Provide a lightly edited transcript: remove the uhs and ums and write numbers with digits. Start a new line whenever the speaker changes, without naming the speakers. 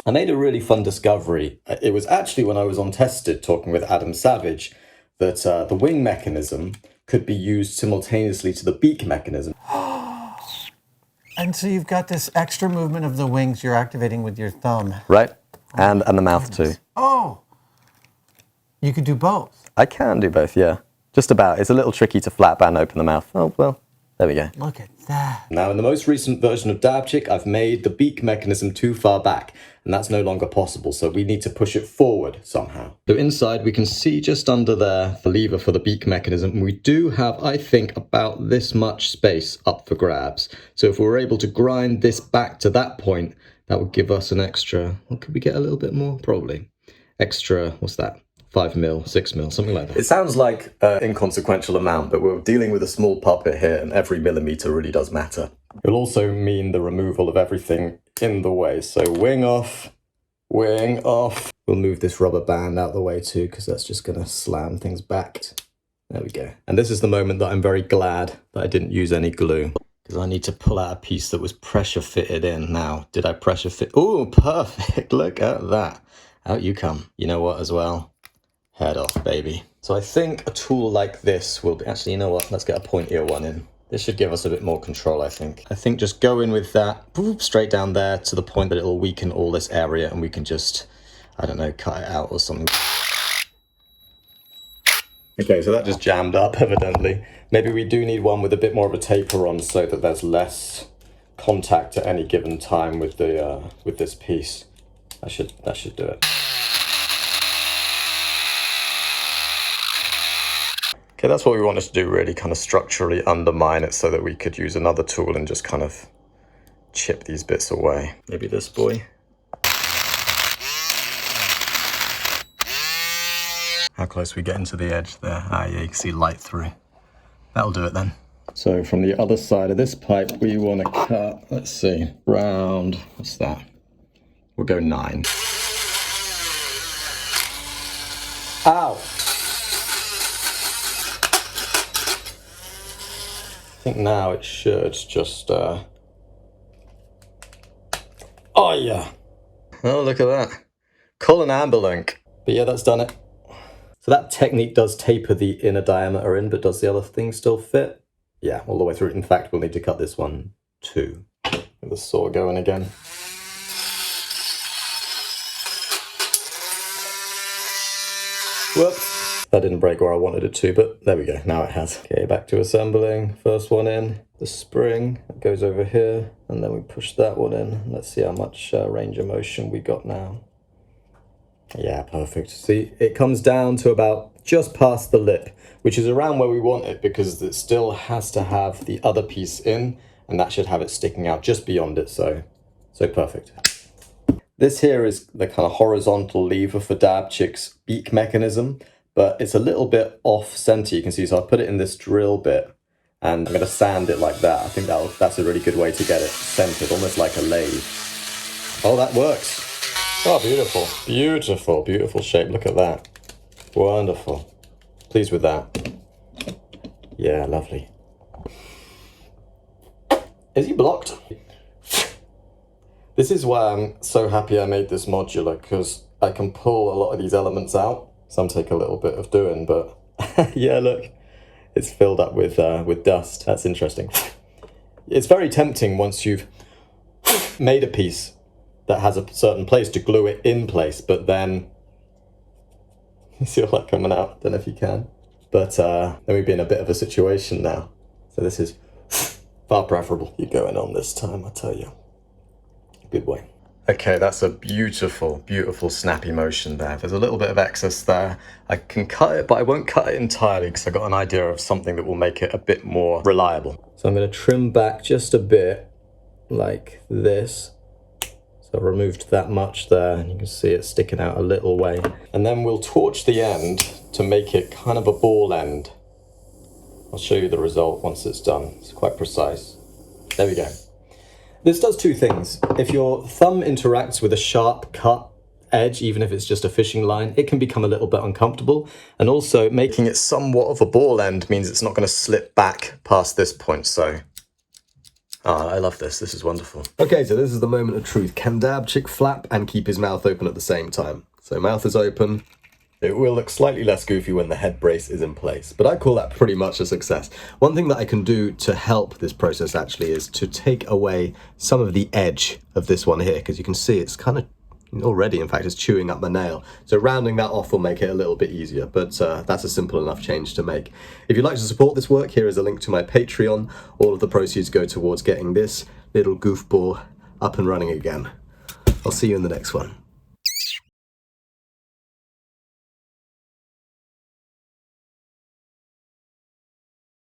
I made a really fun discovery. It was actually when I was on Tested talking with Adam Savage that the wing mechanism could be used simultaneously to the beak mechanism.
And so you've got this extra movement of the wings you're activating with your thumb.
Right, and the mouth too.
Oh, you could do both.
I can do both, yeah. Just about. It's a little tricky to flap and open the mouth. Oh, well, there we go.
Look at that.
Now, in the most recent version of Dabchick, I've made the beak mechanism too far back, and that's no longer possible, so we need to push it forward somehow. So inside, we can see just under there the lever for the beak mechanism, and we do have, I think, about this much space up for grabs. So if we were able to grind this back to that point, that would give us an extra, well, could we get a little bit more? Probably. Extra, what's that? 5 mil, 6 mil, something like that. It sounds like an inconsequential amount, but we're dealing with a small puppet here, and every millimeter really does matter. It'll also mean the removal of everything in the way. So wing off, wing off. We'll move this rubber band out the way too, because that's just gonna slam things back. There we go. And this is the moment that I'm very glad that I didn't use any glue, because I need to pull out a piece that was pressure fitted in. Now, did I pressure fit? Oh, perfect, look at that. Out you come. You know what as well? Head off, baby. So I think a tool like this will be, actually, you know what? Let's get a pointier one in. This should give us a bit more control, I think. I think just go in with that, boop, straight down there to the point that it'll weaken all this area and we can just, I don't know, cut it out or something. Okay, so that just jammed up, evidently. Maybe we do need one with a bit more of a taper on so that there's less contact at any given time with the with this piece. That should do it. Okay, that's what we wanted to do, really, kind of structurally undermine it so that we could use another tool and just kind of chip these bits away. Maybe this boy. How close we get into the edge there? Ah, yeah, you can see light through. That'll do it then. So from the other side of this pipe, we want to cut, let's see, round, what's that? We'll go 9. Ow! I think now it should just, oh yeah. Oh, look at that. Call an ambulance. But yeah, that's done it. So that technique does taper the inner diameter in, but does the other thing still fit? Yeah, all the way through. In fact, we'll need to cut this one too. Get the saw going again. Whoops. That didn't break where I wanted it to, but there we go, now it has. Okay, back to assembling. First one in, the spring, it goes over here, and then we push that one in. Let's see how much range of motion we got now. Yeah, perfect. See, it comes down to about just past the lip, which is around where we want it because it still has to have the other piece in, and that should have it sticking out just beyond it, so perfect. This here is the kind of horizontal lever for Dabchick's beak mechanism, but it's a little bit off center, you can see. So I'll put it in this drill bit and I'm going to sand it like that. I think that's a really good way to get it centered, almost like a lathe. Oh, that works. Oh, beautiful. Beautiful, beautiful shape. Look at that. Wonderful. Pleased with that. Yeah, lovely. Is he blocked? This is why I'm so happy I made this modular, because I can pull a lot of these elements out. Some take a little bit of doing, but yeah, look, it's filled up with dust. That's interesting. It's very tempting once you've made a piece that has a certain place to glue it in place, but then you see all that coming out. Don't know if you can, but then we'd be in a bit of a situation now. So this is far preferable. You're going on this time, I tell you. Good way. Okay, that's a beautiful, beautiful snappy motion there. There's a little bit of excess there. I can cut it, but I won't cut it entirely because I got an idea of something that will make it a bit more reliable. So I'm going to trim back just a bit like this. So I've removed that much there, and you can see it sticking out a little way. And then we'll torch the end to make it kind of a ball end. I'll show you the result once it's done. It's quite precise. There we go. This does two things. If your thumb interacts with a sharp cut edge, even if it's just a fishing line, it can become a little bit uncomfortable. And also making it somewhat of a ball end means it's not going to slip back past this point. So Ah, I love this. This is wonderful.
Okay, so this is the moment of truth. Can Dabchick flap and keep his mouth open at the same time? So mouth is open. It will look slightly less goofy when the head brace is in place, but I call that pretty much a success. One thing that I can do to help this process actually is to take away some of the edge of this one here, because you can see it's kind of already, in fact, it's chewing up my nail. So rounding that off will make it a little bit easier, but that's a simple enough change to make. If you'd like to support this work, here is a link to my Patreon. All of the proceeds go towards getting this little goofball up and running again. I'll see you in the next one.